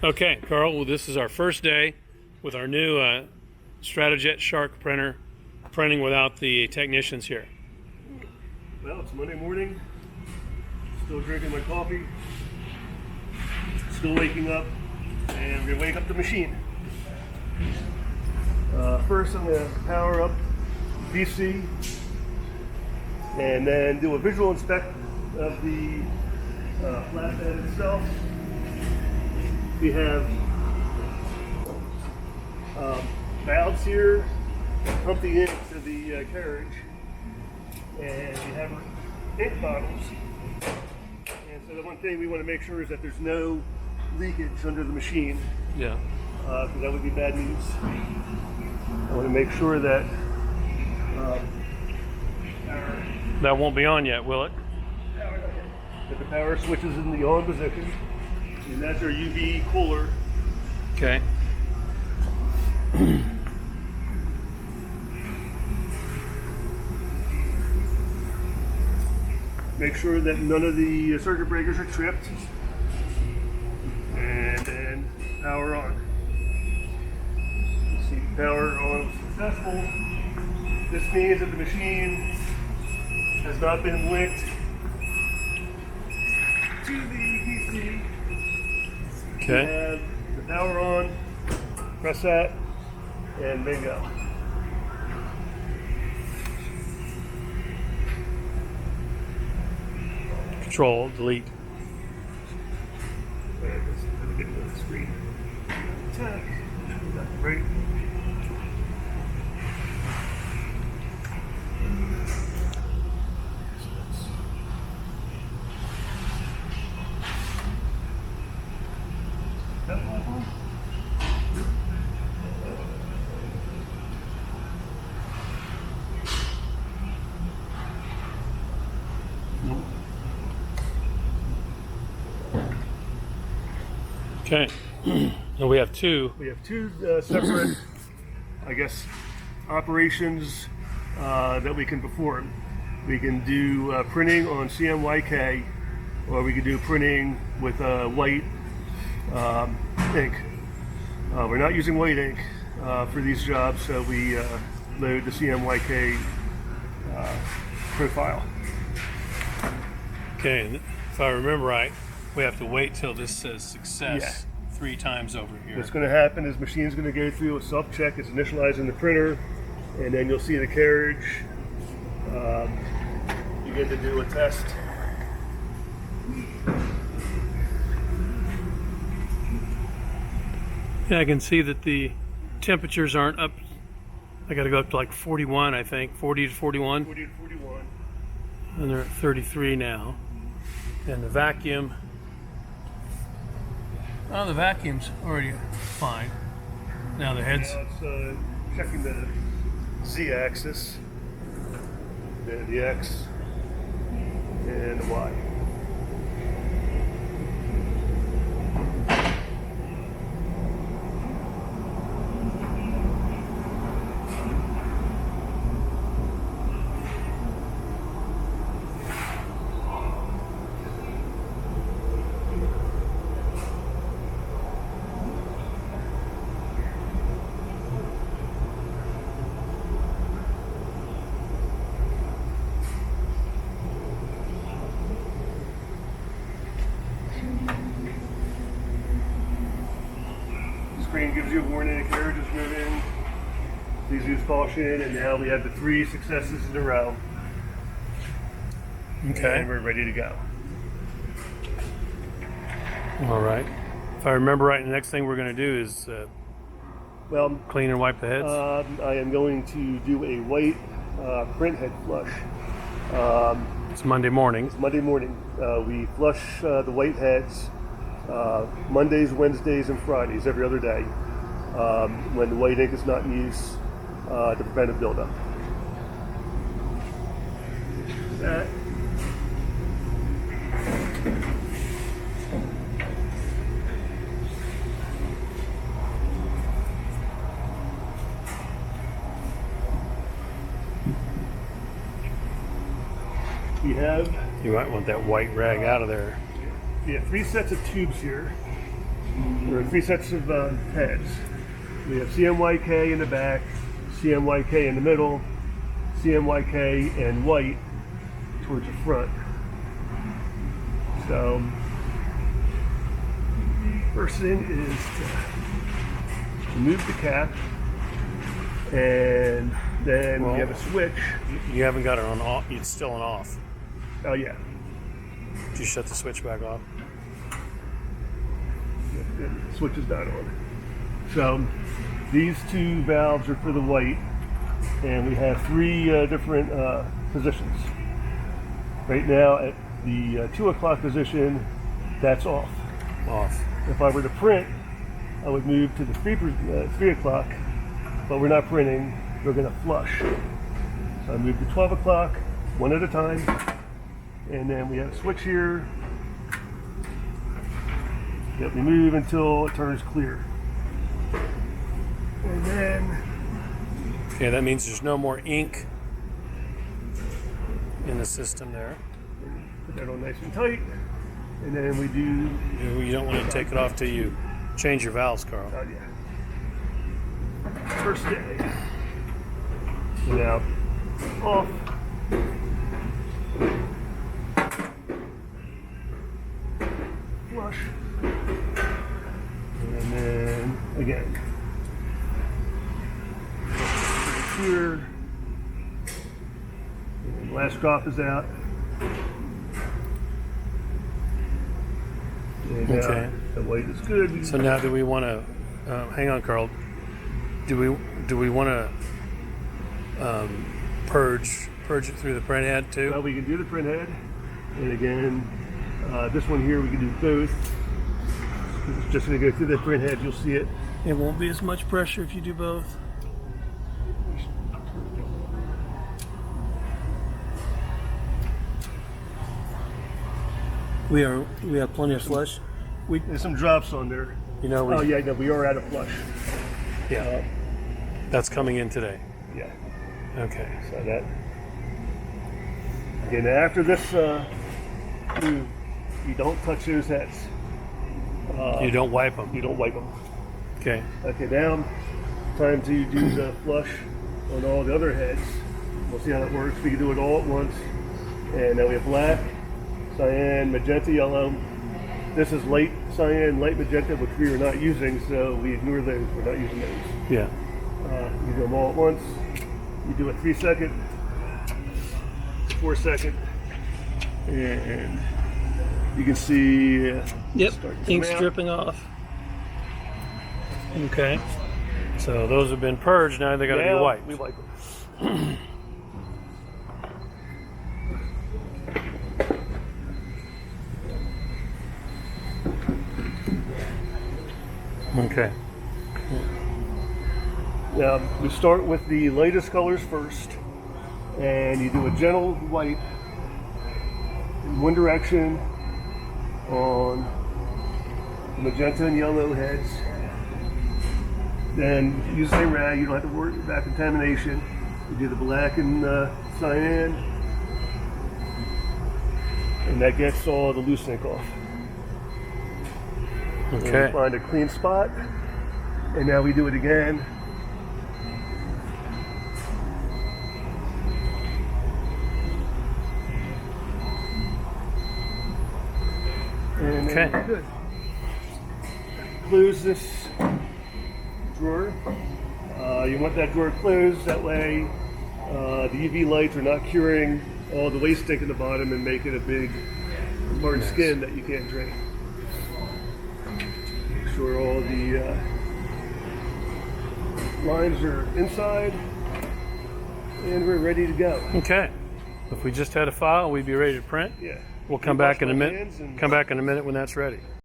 Okay, Carl, well, this is our first day with our new Stratojet Shark printer, printing without the technicians here. Well, it's Monday morning, still drinking my coffee, still waking up, and we're gonna wake up the machine. First I'm gonna power up VC, and then do a visual inspect of the flatbed itself. We have valves here that pump the ink to the carriage, and we have ink bottles. And so the one thing we want to make sure is that there's no leakage under the machine, Yeah. because that would be bad news. I want to make sure that That won't be on yet, will it? that the power switch is in the on position, and that's our UV cooler. Okay. Make sure that none of the circuit breakers are tripped, and then power on. You see power on was successful. This means that the machine has not been linked to the PC. Okay. We have the power on, press that, and bingo. Control, delete. Let's get to the screen. Tech. Right. Okay. And we have two. We have two separate, I guess, operations that we can perform. We can do printing on CMYK, or we can do printing with white ink. We're not using white ink for these jobs, so we load the CMYK print file. Okay, and if I remember right, we have to wait till this says success 3 times over here. What's going to happen is machine's going to go through a self-check. It's initializing the printer, and then you'll see the carriage begin to do a test. Yeah, I can see that the temperatures aren't up. I got to go up to like 41, I think, 40 to 41. 40 to 41. And they're at 33 now. And the vacuum, oh, the vacuum's already fine. Now the head's, Now it's checking the Z-axis, the X, and the Y. Screen gives you a warning, the carriage is moving. Please use caution, and now we have the 3 successes in a row. okay. And we're ready to go. All right. If I remember right, the next thing we're going to do is Well, clean and wipe the heads. I am going to do a white print head flush. It's Monday morning. It's Monday morning. We flush the white heads Mondays, Wednesdays, and Fridays, every other day, when the white ink is not in use to prevent a buildup. That. You might want that white rag out of there. We have 3 sets of tubes here. There are three sets of heads. We have CMYK in the back, CMYK in the middle, CMYK and white towards the front. So, first thing is to remove the cap, and then we have a switch. You haven't got it on off. It's still on off. Oh yeah. Did you shut the switch back off? The switch is not on. So these two valves are for the white, and we have three different positions. Right now at the 2 o'clock position, that's off. Off. If I were to print, I would move to the 3 o'clock, but we're not printing, we're going to flush. So I move to 12 o'clock, one at a time, and then we have a switch here that we move until it turns clear. And then... Okay, that means there's no more ink in the system there. Put that on nice and tight, and then we do... You don't want to take it off till you change your valves, Carl. Oh yeah. First day. Now, off. Flush. And then again. Here. And last drop is out. And Okay. the white is good. So now, do we want to? Hang on, Carl. Do we want to purge it through the print head too? Well, we can do the print head, and again, this one here we can do both. It's just going to go through the print head. You'll see it. It won't be as much pressure if you do both. We have plenty of flush. There's some drops on there. You know. Oh yeah, no, we are out of flush. Yeah. That's coming in today. Yeah. Okay. So that. Okay, now after this, you don't touch those heads. You don't wipe them. You don't wipe them. Okay. Okay, now time to do the flush on all the other heads. We'll see how that works. We can do it all at once. And now we have black, cyan, magenta, yellow. This is light cyan, light magenta, which we are not using, so we ignore those. We're not using those. Yeah. You do them all at once. You do a 3 second, 4 second, and you can see. Yep. start to Ink's come out. dripping off. Okay. So those have been purged. Now they got to be Now wiped. we wipe them. Okay. Now we start with the lightest colors first, and you do a gentle wipe in one direction on the magenta and yellow heads. Then use the same rag. You don't have to worry about contamination. You do the black and cyan, and that gets all the loose ink off. And Okay. we find a clean spot, and now we do it again. And Okay. good. Close this drawer. You want that drawer closed, that way the UV lights are not curing all the waste ink in the bottom and making a big hard skin that you can't drain. Make sure all the lines are inside, and we're ready to go. Okay. If we just had a file, we'd be ready to print. Yeah. We'll come back in a Wash my minute. hands and- Come back in a minute when that's ready.